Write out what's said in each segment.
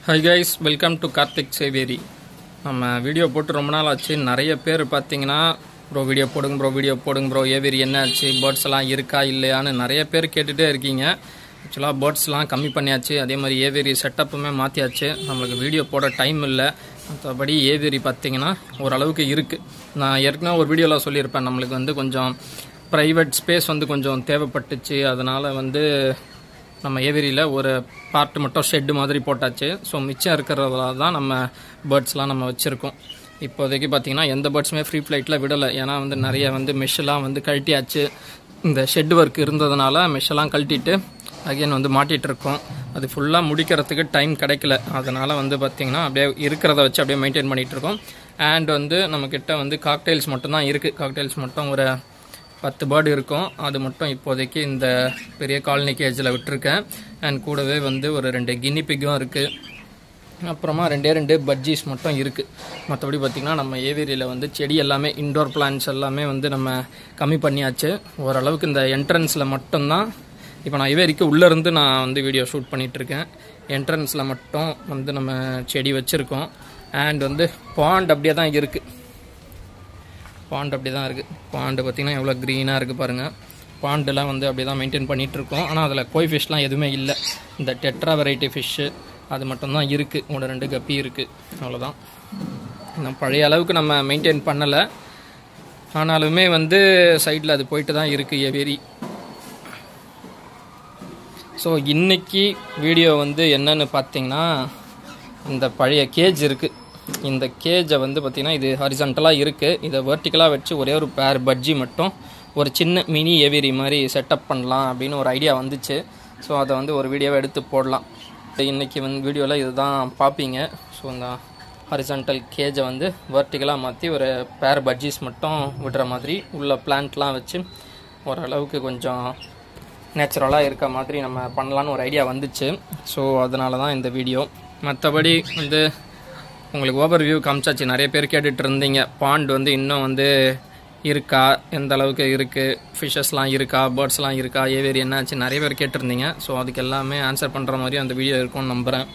Hi guys, welcome to Karthik Severi. நம்ம video போட்டு ரொம்ப நாள் ஆச்சு. நிறைய பேர் பார்த்தீங்கன்னா ப்ரோ வீடியோ போடுங்க ப்ரோ ஏவேரி என்ன ஆச்சு, பேர்ட்ஸ் எல்லாம் இருக்கா இல்லையான்னு நிறைய பேர் கேட்டுகிட்டே இருக்கீங்க. ஆக்சுவலாக பேர்ட்ஸ்லாம் கம்மி பண்ணியாச்சு, அதே மாதிரி ஏவேரி செட்டப்புமே மாற்றியாச்சு. நம்மளுக்கு வீடியோ போட டைம் இல்லை. மற்றபடி ஏவேரி பார்த்தீங்கன்னா ஓரளவுக்கு இருக்குது. நான் ஏற்கனவே ஒரு வீடியோவில் சொல்லியிருப்பேன், நம்மளுக்கு வந்து கொஞ்சம் ப்ரைவேட் ஸ்பேஸ் வந்து கொஞ்சம் தேவைப்பட்டுச்சு. அதனால் வந்து நம்ம ஏவேரியில் ஒரு பார்ட் மட்டும் ஷெட்டு மாதிரி போட்டாச்சு. ஸோ மிச்சம் இருக்கிறதுல தான் நம்ம பேர்ட்ஸ்லாம் நம்ம வச்சுருக்கோம். இப்போதைக்கு பார்த்திங்கன்னா எந்த பேர்ட்ஸுமே ஃப்ரீ ஃப்ளைட்டில் விடலை. ஏன்னா வந்து நிறைய வந்து மெஷ்ஷெல்லாம் வந்து கழட்டியாச்சு. இந்த ஷெட் ஒர்க் இருந்ததுனால மெஷ்ஷெல்லாம் கழட்டிட்டு அகைன் வந்து மாட்டிகிட்ருக்கோம். அது ஃபுல்லாக முடிக்கிறதுக்கு டைம் கிடைக்கல. அதனால் வந்து பார்த்திங்கன்னா அப்படியே இருக்கிறத வச்சு அப்படியே மெயின்டைன் பண்ணிகிட்ருக்கோம். அண்ட் வந்து நம்மக்கிட்ட வந்து காக்டெயில்ஸ் மட்டும்தான் இருக்குது. காக்டெயில்ஸ் மட்டும் ஒரு 10 பேர்டு இருக்கும். அது மட்டும் இப்போதைக்கு இந்த பெரிய காலனி கேஜில் விட்டுருக்கேன். அண்ட் கூடவே வந்து ஒரு 2 கின்னி பிக்கும் இருக்குது. அப்புறமா 2 பட்ஜீஸ் மட்டும் இருக்குது. மற்றபடி பார்த்திங்கன்னா நம்ம ஏவேரியில் வந்து செடி எல்லாமே இன்டோர் பிளான்ஸ் எல்லாமே வந்து நம்ம கம்மி பண்ணியாச்சு. ஓரளவுக்கு இந்த என்ட்ரன்ஸில் மட்டும்தான் இப்போ நான் ஏவேரிக்கு உள்ளேருந்து நான் வந்து வீடியோ ஷூட் பண்ணிகிட்ருக்கேன். என்ட்ரன்ஸில் மட்டும் வந்து நம்ம செடி வச்சுருக்கோம். அண்ட் வந்து பாண்ட் அப்படியே தான் இருக்குது. பாண்ட் அப்படி தான் இருக்குது. பாண்டு பார்த்திங்கன்னா எவ்வளோ க்ரீனாக இருக்குது பாருங்கள். பாண்டெலாம் வந்து அப்படி தான் மெயின்டைன் பண்ணிகிட்ருக்கோம். ஆனால் அதில் கோய் ஃபிஷ்லாம் எதுவுமே இல்லை. இந்த டெட்ரா வெரைட்டி ஃபிஷ்ஷு அது மட்டும்தான் இருக்குது. 1-2 கப்பி இருக்குது, அவ்வளோதான். இன்னும் பழைய அளவுக்கு நம்ம மெயின்டைன் பண்ணலை. ஆனாலுமே வந்து சைடில் அது போயிட்டு தான் இருக்குது ஏவேரி. ஸோ இன்றைக்கி வீடியோ வந்து என்னன்னு பார்த்திங்கன்னா, இந்த பழைய கேஜ் இருக்குது. இந்த கேஜை வந்து பார்த்திங்கன்னா இது ஹாரிசான்டலாக இருக்குது. இதை வெர்டிக்கலாக வச்சு ஒரே ஒரு பேர் பட்ஜி மட்டும் ஒரு சின்ன மினி ஏவேரி மாதிரி செட்டப் பண்ணலாம் அப்படின்னு ஒரு ஐடியா வந்துச்சு. ஸோ அதை வந்து ஒரு வீடியோவை எடுத்து போடலாம். இன்றைக்கி வந்து வீடியோவில் இதுதான் பார்ப்பீங்க. ஸோ இந்த ஹாரிசான்டல் கேஜை வந்து வெர்டிக்கலாக மாற்றி ஒரு பேர் பட்ஜிஸ் மட்டும் விடுற மாதிரி உள்ள பிளான்ட்லாம் வச்சு ஓரளவுக்கு கொஞ்சம் நேச்சுரலாக இருக்க மாதிரி நம்ம பண்ணலான்னு ஒரு ஐடியா வந்துச்சு. ஸோ அதனால தான் இந்த வீடியோ. மற்றபடி வந்து உங்களுக்கு ஓவர் வியூ காமிச்சாச்சு. நிறைய பேர் கேட்டுட்டு இருந்தீங்க, பாண்ட் வந்து இன்னும் வந்து இருக்கா, எந்த அளவுக்கு இருக்குது, ஃபிஷ்ஷஸ்லாம் இருக்கா, பேர்ட்ஸ்லாம் இருக்கா, ஏவேரி என்னாச்சு, நிறைய பேர் கேட்டிருந்தீங்க. ஸோ அதுக்கு எல்லாமே ஆன்சர் பண்ணுற மாதிரி அந்த வீடியோ இருக்கும்னு நம்புகிறேன்.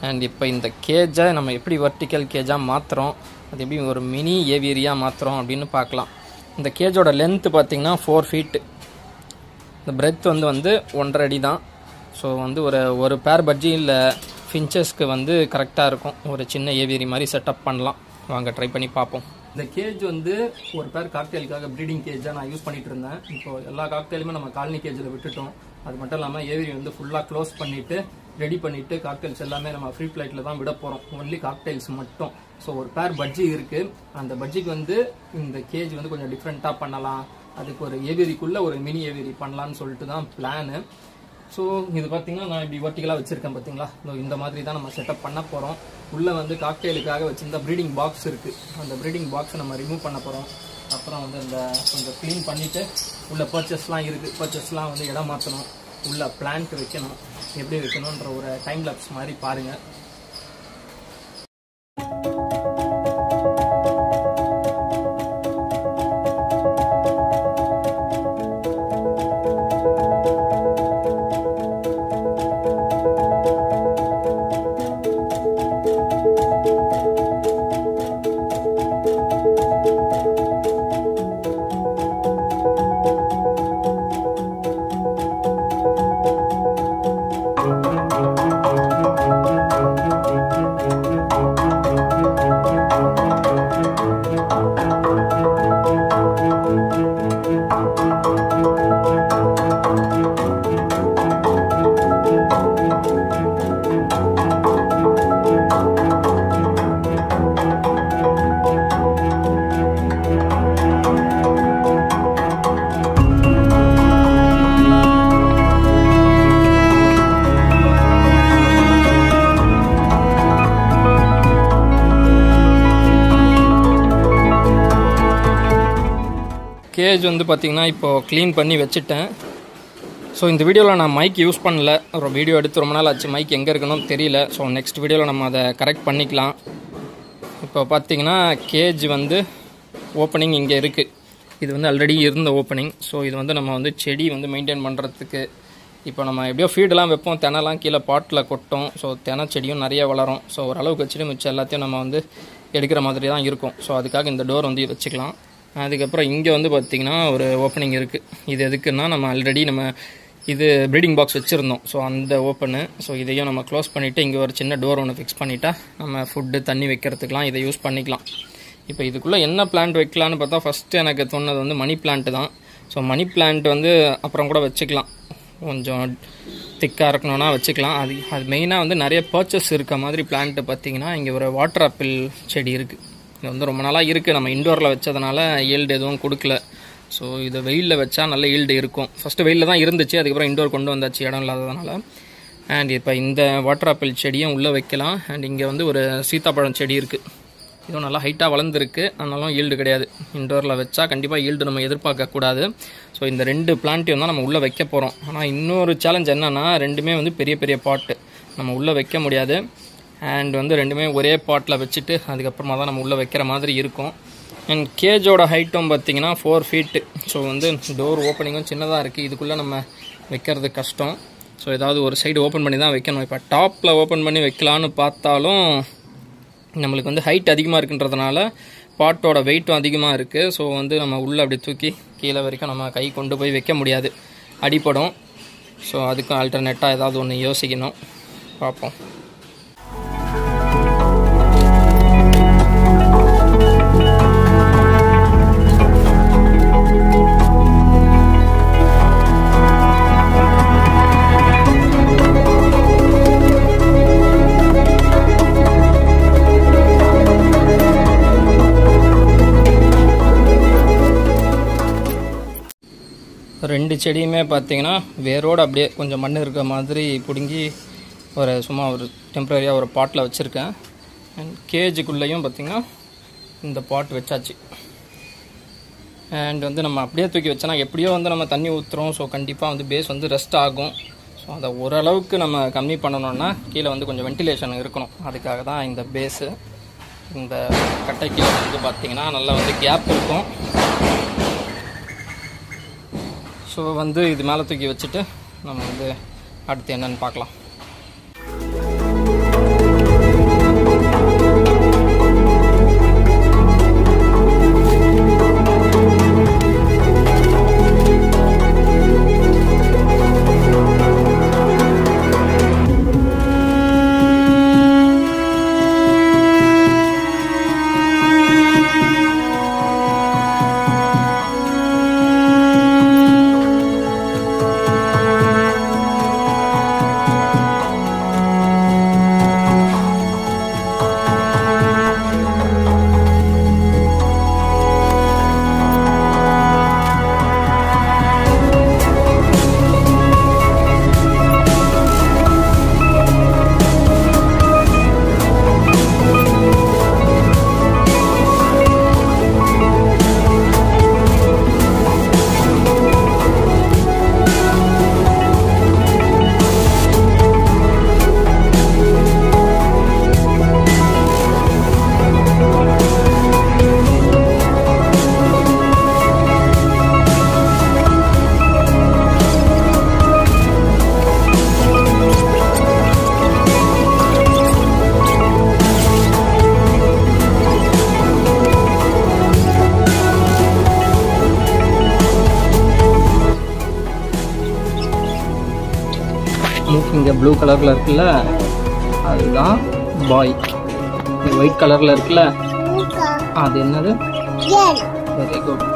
அண்ட் இப்போ இந்த கேஜை நம்ம எப்படி வெர்டிக்கல் கேஜாக மாற்றுறோம், அது எப்படி ஒரு மினி ஏவேரியாக மாற்றுறோம் அப்படின்னு பார்க்கலாம். இந்த கேஜோட லென்த்து பார்த்திங்கன்னா 4 ஃபீட்டு. இந்த பிரெத் வந்து 1.5 அடி தான். ஸோ வந்து ஒரு பேர் பட்ஜி இல்லை ஃபின்ச்சஸ்க்கு வந்து கரெக்டாக இருக்கும். ஒரு சின்ன ஏவேரி மாதிரி செட்டப் பண்ணலாம். வாங்க ட்ரை பண்ணி பார்ப்போம். இந்த கேஜ் வந்து ஒரு பேர் காக்டெயிலுக்காக ப்ரீடிங் கேஜாக நான் யூஸ் பண்ணிகிட்டு இருந்தேன். இப்போது எல்லா காக்டெயிலுமே நம்ம காலனி கேஜில் விட்டுட்டோம். அது மட்டும் இல்லாமல் ஏவேரி வந்து ஃபுல்லாக க்ளோஸ் பண்ணிவிட்டு ரெடி பண்ணிவிட்டு காக்டெயில்ஸ் எல்லாமே நம்ம ஃப்ரீ ஃப்ளைட்டில் தான் விட போகிறோம். ஒன்லி காக்டெயில்ஸ் மட்டும். ஸோ ஒரு பேர் பட்ஜி இருக்குது. அந்த பட்ஜிக்கு வந்து இந்த கேஜ் வந்து கொஞ்சம் டிஃப்ரெண்ட்டாக பண்ணலாம். அதுக்கு ஒரு ஏவேரிக்குள்ளே ஒரு மினி ஏவேரி பண்ணலான்னு சொல்லிட்டு தான் பிளானு. ஸோ இது பார்த்திங்கன்னா நான் இப்படி வெர்டிக்கலாக வச்சுருக்கேன் பார்த்தீங்களா. இந்த மாதிரி தான் நம்ம செட்டப் பண்ண போகிறோம். உள்ளே வந்து காக்டெயிலுக்காக வச்சுருந்த ப்ரீடிங் பாக்ஸ் இருக்குது. அந்த ப்ரீடிங் பாக்ஸை நம்ம ரிமூவ் பண்ண போகிறோம். அப்புறம் வந்து இந்த கொஞ்சம் க்ளீன் பண்ணிவிட்டு உள்ள பர்ச்சஸ்லாம் இருக்குது. பர்ச்சஸ்லாம் வந்து இடம் மாற்றணும், உள்ள பிளான்ட் வைக்கணும். எப்படி வைக்கணுன்ற ஒரு டைம் லேப்ஸ் மாதிரி பாருங்கள். கேஜ் வந்து பார்த்திங்கன்னா இப்போது க்ளீன் பண்ணி வச்சுட்டேன். ஸோ இந்த வீடியோவில் நான் மைக் யூஸ் பண்ணல. ஒரு வீடியோ எடுத்து ரொம்ப நாள் ஆச்சு, மைக் எங்கே இருக்கணும்னு தெரியல. ஸோ நெக்ஸ்ட் வீடியோவில் நம்ம அதை கரெக்ட் பண்ணிக்கலாம். இப்போ பார்த்திங்கன்னா கேஜ் வந்து ஓப்பனிங் இங்கே இருக்குது. இது வந்து ஆல்ரெடி இருந்த ஓப்பனிங். ஸோ இது வந்து நம்ம வந்து செடி வந்து மெயின்டைன் பண்ணுறதுக்கு இப்போ நம்ம எப்படியோ ஃபீடெல்லாம் வைப்போம், தெனைலாம் கீழே பாட்டில் கொட்டும். ஸோ தெனை செடியும் நிறைய வளரும். ஸோ ஓரளவுக்கு வச்சுட்டு மிச்சம் எல்லாத்தையும் நம்ம வந்து எடுக்கிற மாதிரி தான் இருக்கும். ஸோ அதுக்காக இந்த டோர் வந்து வச்சுக்கலாம். அதுக்கப்புறம் இங்கே வந்து பார்த்திங்கன்னா ஒரு ஓப்பனிங் இருக்குது. இது எதுக்குன்னா நம்ம ஆல்ரெடி நம்ம இது ப்ரீடிங் பாக்ஸ் வச்சுருந்தோம். ஸோ அந்த ஓப்பனு. ஸோ இதையும் நம்ம க்ளோஸ் பண்ணிவிட்டு இங்கே ஒரு சின்ன டோர் ஒன்று ஃபிக்ஸ் பண்ணிட்டா நம்ம ஃபுட்டு தண்ணி வைக்கிறதுக்கெலாம் இதை யூஸ் பண்ணிக்கலாம். இப்போ இதுக்குள்ளே என்ன பிளான்ட் வைக்கலான்னு பார்த்தா ஃபஸ்ட்டு எனக்கு தோணுது வந்து மணி பிளான்ட்டு தான். ஸோ மணி பிளான்ட் வந்து அப்புறம் கூட வச்சுக்கலாம், கொஞ்சம் திக்காக இருக்கணும்னா வச்சுக்கலாம். அது மெயினாக வந்து நிறைய பர்ச்சஸ் இருக்க மாதிரி பிளான்ட்டு பார்த்திங்கன்னா இங்கே ஒரு வாட்டர் ஆப்பிள் செடி இருக்குது. இது வந்து ரொம்ப நாளாக இருக்குது. நம்ம இண்டோரில் வச்சதுனால ஈல்டு எதுவும் கொடுக்கல. ஸோ இதை வெயிலில் வச்சா நல்ல ஈல்டு இருக்கும். ஃபஸ்ட்டு வெயிலில் தான் இருந்துச்சு, அதுக்கப்புறம் இண்டோர் கொண்டு வந்தாச்சு இடம் இல்லாததுனால. அண்ட் இப்போ இந்த வாட்டர் ஆப்பிள் செடியும் உள்ளே வைக்கலாம். அண்ட் இங்கே வந்து ஒரு சீத்தாப்பழம் செடி இருக்குது. இதுவும் நல்லா ஹைட்டாக வளர்ந்துருக்கு, ஆனாலும் ஈல்டு கிடையாது. இண்டோரில் வச்சா கண்டிப்பாக ஈல்டு நம்ம எதிர்பார்க்கக்கூடாது. ஸோ இந்த 2 பிளான்ட்டையும் தான் நம்ம உள்ளே வைக்க போகிறோம். ஆனால் இன்னொரு சேலஞ்ச் என்னென்னா ரெண்டுமே வந்து பெரிய பெரிய பாட்டு நம்ம உள்ளே வைக்க முடியாது. அண்ட் வந்து ரெண்டுமே ஒரே பாட்டில் வச்சுட்டு அதுக்கப்புறமா தான் நம்ம உள்ளே வைக்கிற மாதிரி இருக்கும். அண்ட் கேஜோட ஹைட்டும் பார்த்திங்கன்னா 4 feet. ஸோ வந்து டோர் ஓப்பனிங்கும் சின்னதாக இருக்குது. இதுக்குள்ளே நம்ம வைக்கிறது கஷ்டம். ஸோ ஏதாவது ஒரு சைடு ஓப்பன் பண்ணி தான் வைக்கணும். இப்போ டாப்பில் ஓப்பன் பண்ணி வைக்கலான்னு பார்த்தாலும் நம்மளுக்கு வந்து ஹைட் அதிகமாக இருக்குன்றதுனால பாட்டோட வெயிட்டும் அதிகமாக இருக்குது. ஸோ வந்து நம்ம உள்ளே அப்படி தூக்கி கீழே வரைக்கும் நம்ம கை கொண்டு போய் வைக்க முடியாது, அடிப்படும். ஸோ அதுக்கும் ஆல்டர்னேட்டாக ஏதாவது ஒன்று யோசிக்கணும், பார்ப்போம். ரெண்டு செடியுமே பார்த்திங்கன்னா வேரோடு அப்படியே கொஞ்சம் மண் இருக்க மாதிரி பிடுங்கி சும்மா ஒரு டெம்ப்ரரியாக ஒரு பாட்டில் வச்சுருக்கேன். அண்ட் கேஜுக்குள்ளேயும் பார்த்திங்கன்னா இந்த பாட் வச்சாச்சு. அண்ட் வந்து நம்ம அப்படியே தூக்கி வச்சோன்னா எப்படியோ வந்து நம்ம தண்ணி ஊற்றுறோம். ஸோ கண்டிப்பாக வந்து பேஸ் வந்து ரெஸ்ட் ஆகும். ஸோ அதை ஓரளவுக்கு நம்ம கம்மி பண்ணணுன்னா கீழே வந்து கொஞ்சம் வென்டிலேஷன் இருக்கணும். அதுக்காக தான் இந்த பேஸு. இந்த கட்டைக்கு வந்து பார்த்திங்கன்னா நல்லா வந்து கேப் இருக்கும். ஸோ வந்து இது மேலே தூக்கி வச்சுட்டு நம்ம வந்து அடுத்து என்னென்னு பார்க்கலாம். இங்கே ப்ளூ கலரில் இருக்குல்ல அதுதான் பாய். ஒயிட் கலரில் இருக்குல்ல அது என்னது? Very good.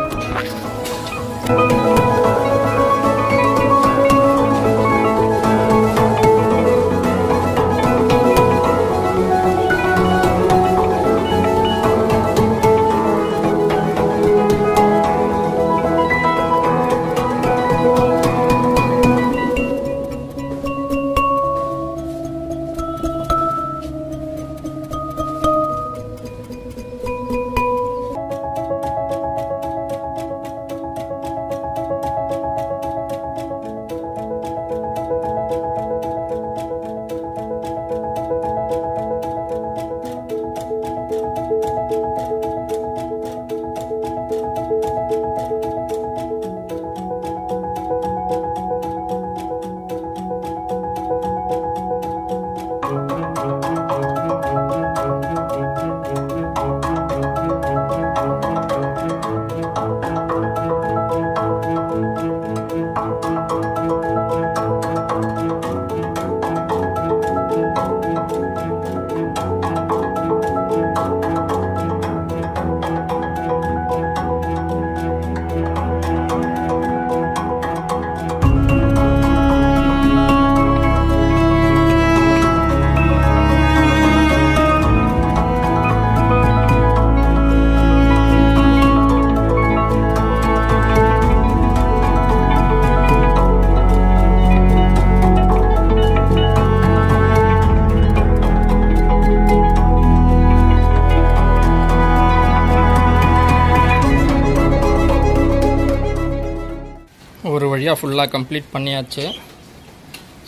வழியாக ஃபுல்லாக கம்ப்ளீட் பண்ணியாச்சு.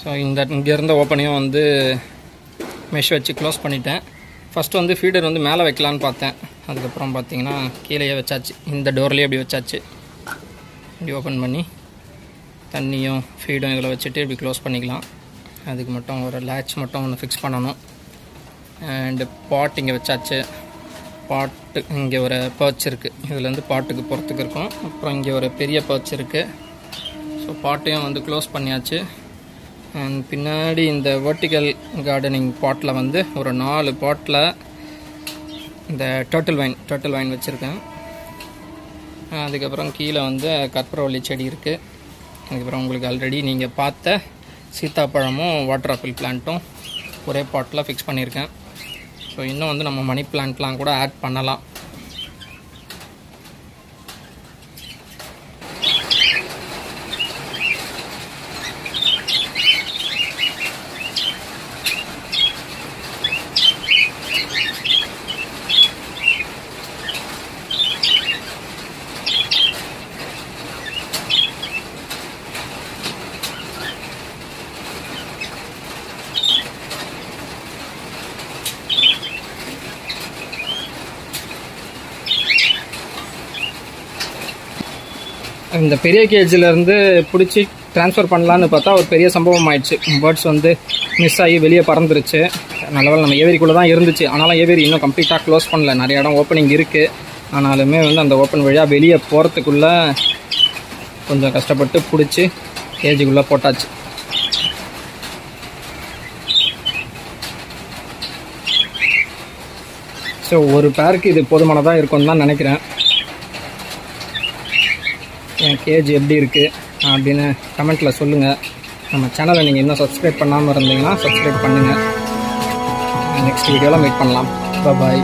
ஸோ இங்கே இருந்த ஓப்பனையும் வந்து மெஷ் வச்சு க்ளோஸ் பண்ணிட்டேன். ஃபஸ்ட்டு வந்து ஃபீடர் வந்து மேலே வைக்கலான்னு பார்த்தேன். அதுக்கப்புறம் பார்த்தீங்கன்னா கீழேயே வச்சாச்சு. இந்த டோர்லேயே அப்படி வச்சாச்சு. இப்படி ஓப்பன் பண்ணி தண்ணியும் ஃபீடும் இதில் வச்சுட்டு இப்படி க்ளோஸ் பண்ணிக்கலாம். அதுக்கு மட்டும் ஒரு லேட்ச் மட்டும் ஒன்று ஃபிக்ஸ் பண்ணணும். அண்டு பாட் இங்கே வச்சாச்சு. பாட்டு இங்கே ஒரு பர்ச் இருக்குது. இதுலேருந்து பாட்டுக்கு போகிறதுக்கு இருக்கும். அப்புறம் இங்கே ஒரு பெரிய பர்ச் இருக்குது. ஸோ பாட்டையும் வந்து க்ளோஸ் பண்ணியாச்சு. அண்ட் பின்னாடி இந்த வெர்டிக்கல் கார்டனிங் பாட்டில் வந்து ஒரு 4 பாட்டில் இந்த டர்ட்டில் வைன் வச்சுருக்கேன். அதுக்கப்புறம் கீழே வந்து கற்பூரவள்ளி செடி இருக்குது. அதுக்கப்புறம் உங்களுக்கு ஆல்ரெடி நீங்கள் பார்த்த சீத்தாப்பழமும் வாட்டர் ஆப்பிள் பிளான்ட்டும் ஒரே பாட்டில் ஃபிக்ஸ் பண்ணியிருக்கேன். ஸோ இன்னும் வந்து நம்ம மணி பிளான்ட்லாம் கூட ஆட் பண்ணலாம். இந்த பெரிய கேஜிலேருந்து பிடிச்சி ட்ரான்ஸ்ஃபர் பண்ணலான்னு பார்த்தா ஒரு பெரிய சம்பவம் ஆயிடுச்சு. பேர்ட்ஸ் வந்து மிஸ் ஆகி வெளியே பறந்துருச்சு. நல்லவேளை நம்ம ஏவேரிக்குள்ளே தான் இருந்துச்சு. ஆனாலும் ஏவேரி இன்னும் கம்ப்ளீட்டாக க்ளோஸ் பண்ணல. நிறைய இடம் ஓப்பனிங் இருக்குது. ஆனாலுமே வந்து அந்த ஓப்பன் வழியாக வெளியே போகிறதுக்குள்ளே கொஞ்சம் கஷ்டப்பட்டு பிடிச்சி கேஜுக்குள்ளே போட்டாச்சு. ஸோ ஒரு பேருக்கு இது போதுமானதாக இருக்கும்னு தான் நினைக்கிறேன். என் கேஜ் எப்படி இருக்குது அப்படின்னு கமெண்ட்டில் சொல்லுங்கள். நம்ம சேனலை நீங்கள் இன்னும் சப்ஸ்கிரைப் பண்ணாமல் இருந்தீங்கன்னா சப்ஸ்கிரைப் பண்ணுங்கள். நெக்ஸ்ட் வீடியோவில் மீட் பண்ணலாம். பாய்.